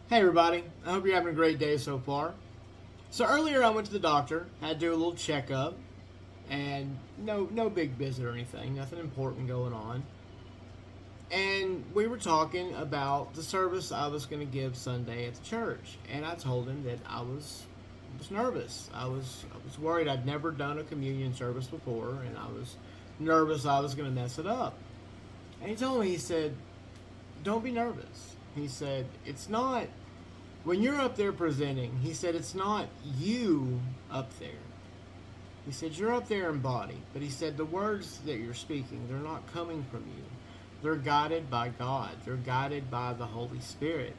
Hey everybody, I hope you're having a great day so far. So earlier I went to the doctor, had to do a little checkup, and no big visit or anything, nothing important going on. And we were talking about the service I was going to give Sunday at the church, and I told him that I was nervous. I was worried. I'd never done a communion service before, and I was nervous I was going to mess it up. And he told me, he said, "Don't be nervous." He said, "It's not when you're up there presenting," he said, "it's not you up there." He said, "You're up there in body." But he said, "The words that you're speaking, they're not coming from you. They're guided by God. They're guided by the Holy Spirit.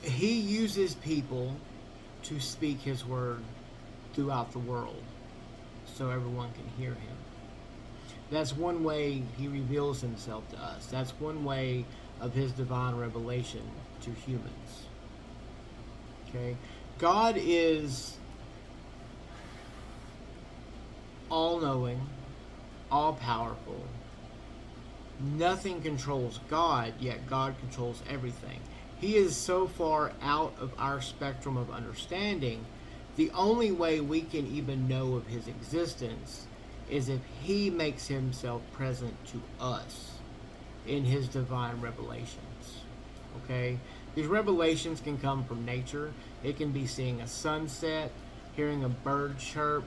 He uses people to speak His word throughout the world so everyone can hear Him. That's one way He reveals Himself to us. That's one way of His divine revelation to humans. Okay? God is all knowing, all powerful. Nothing controls God, yet God controls everything. He is so far out of our spectrum of understanding, the only way we can even know of His existence is if He makes Himself present to us in His divine revelations. Okay? These revelations can come from nature. It can be seeing a sunset, hearing a bird chirp,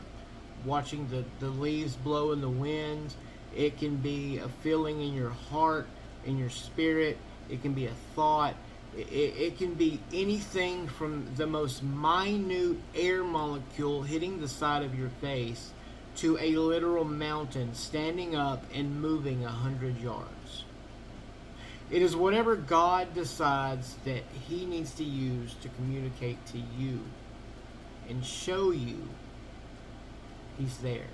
watching the leaves blow in the wind. It can be a feeling in your heart, in your spirit. It can be a thought. It can be anything from the most minute air molecule hitting the side of your face to a literal mountain standing up and moving 100 yards. It is whatever God decides that He needs to use to communicate to you and show you He's there,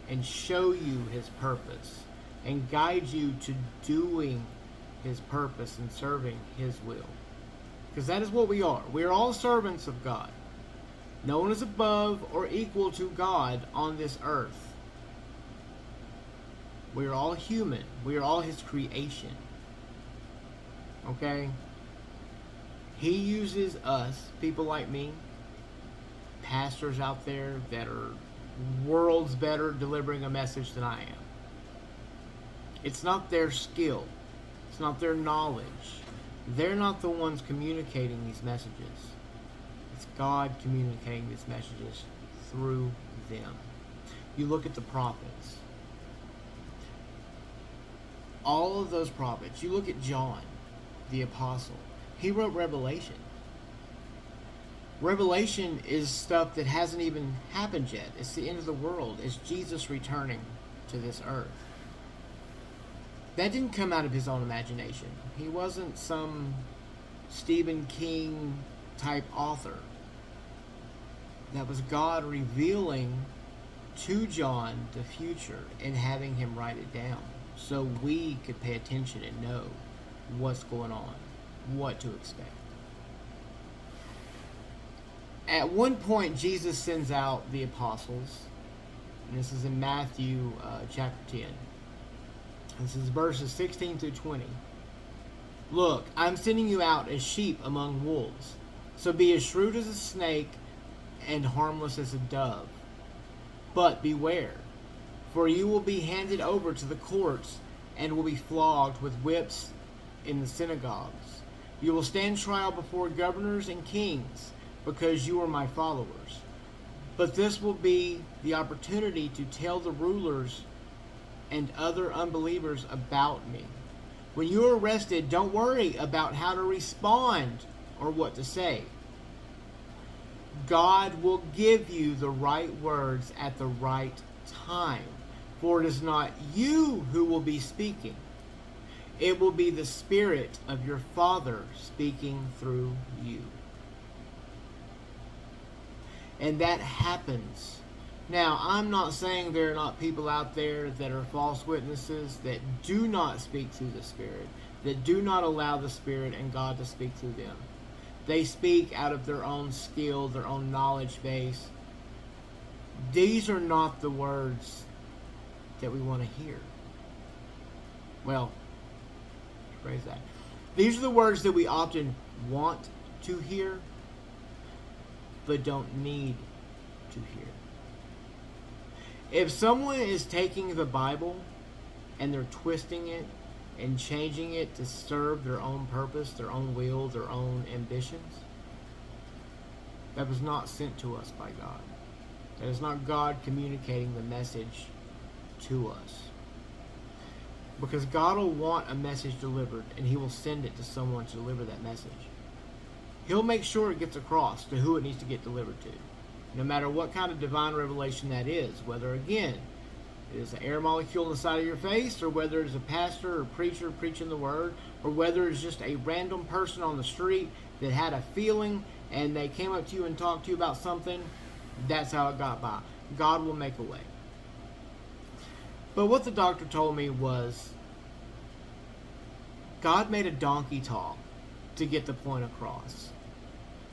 and show you His purpose, and guide you to doing His purpose and serving His will. Because that is what we are. We are all servants of God. No one is above or equal to God on this earth. We are all human. We are all His creation. Okay? He uses us, people like me, pastors out there that are worlds better delivering a message than I am. It's not their skill. It's not their knowledge. They're not the ones communicating these messages. It's God communicating these messages through them. You look at the prophets. All of those prophets. You look at John, the apostle. He wrote Revelation. Revelation is stuff that hasn't even happened yet. It's the end of the world. It's Jesus returning to this earth. That didn't come out of his own imagination. He wasn't some Stephen King type author. That was God revealing to John the future and having him write it down so we could pay attention and know what's going on, what to expect. At one point, Jesus sends out the apostles, and this is in Matthew chapter 10. This is verses 16 through 20. "Look, I'm sending you out as sheep among wolves. So be as shrewd as a snake and harmless as a dove. But beware, for you will be handed over to the courts and will be flogged with whips in the synagogues. You will stand trial before governors and kings, because you are my followers. But this will be the opportunity to tell the rulers and other unbelievers about me. When you are arrested, don't worry about how to respond or what to say. God will give you the right words at the right time. For it is not you who will be speaking. It will be the Spirit of your Father speaking through you." And that happens. Now, I'm not saying there are not people out there that are false witnesses that do not speak through the Spirit, that do not allow the Spirit and God to speak through them. They speak out of their own skill, their own knowledge base. These are not the words that we want to hear. Well, phrase that. These are the words that we often want to hear, but don't need to hear. If someone is taking the Bible and they're twisting it and changing it to serve their own purpose, their own will, their own ambitions, that was not sent to us by God. That is not God communicating the message to us. Because God will want a message delivered, and He will send it to someone to deliver that message. He'll make sure it gets across to who it needs to get delivered to. No matter what kind of divine revelation that is. Whether, again, it is an air molecule in the side of your face, or whether it's a pastor or preacher preaching the word, or whether it's just a random person on the street that had a feeling and they came up to you and talked to you about something. That's how it got by. God will make a way. But what the doctor told me was, God made a donkey talk to get the point across.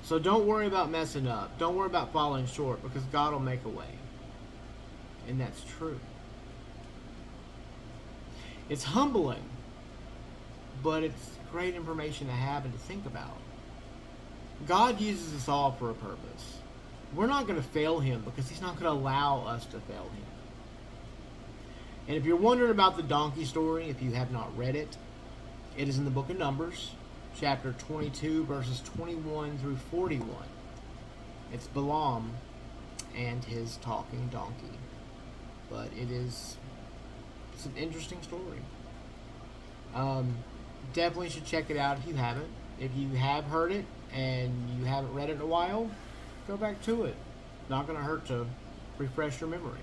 So don't worry about messing up. Don't worry about falling short, because God will make a way. And that's true. It's humbling, but it's great information to have and to think about. God uses us all for a purpose. We're not going to fail Him because He's not going to allow us to fail Him. And if you're wondering about the donkey story, if you have not read it, it is in the book of Numbers, chapter 22, verses 21 through 41. It's Balaam and his talking donkey. But it's an interesting story. Definitely should check it out if you haven't. If you have heard it and you haven't read it in a while, go back to it. Not going to hurt to refresh your memory.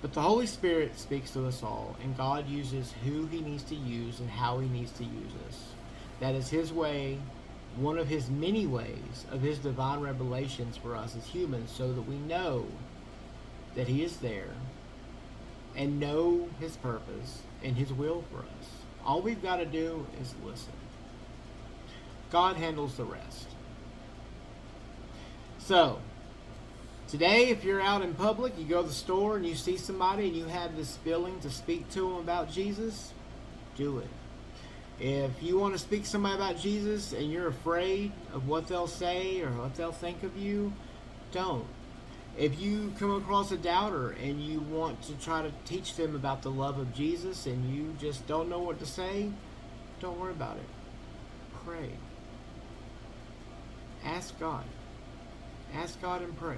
But the Holy Spirit speaks to us all, and God uses who He needs to use and how He needs to use us. That is His way, one of His many ways of His divine revelations for us as humans, so that we know that He is there and know His purpose and His will for us. All we've got to do is listen. God handles the rest. So, today, if you're out in public, you go to the store and you see somebody and you have this feeling to speak to them about Jesus, do it. If you want to speak to somebody about Jesus and you're afraid of what they'll say or what they'll think of you, don't. If you come across a doubter and you want to try to teach them about the love of Jesus and you just don't know what to say, don't worry about it. Pray. Ask God. Ask God and pray.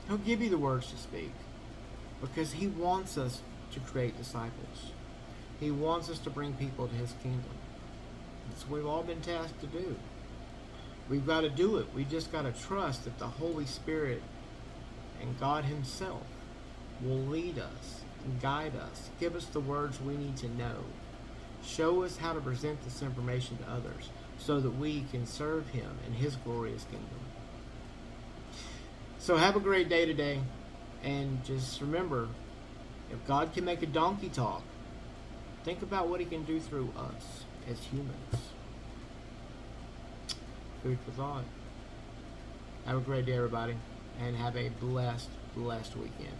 He'll give you the words to speak because He wants us to create disciples. He wants us to bring people to His kingdom. That's what we've all been tasked to do. We've got to do it. We just got to trust that the Holy Spirit and God Himself will lead us and guide us, give us the words we need to know, show us how to present this information to others so that we can serve Him in His glorious kingdom. So have a great day today, and just remember, if God can make a donkey talk, think about what He can do through us as humans. Food for thought. Have a great day, everybody, and have a blessed weekend.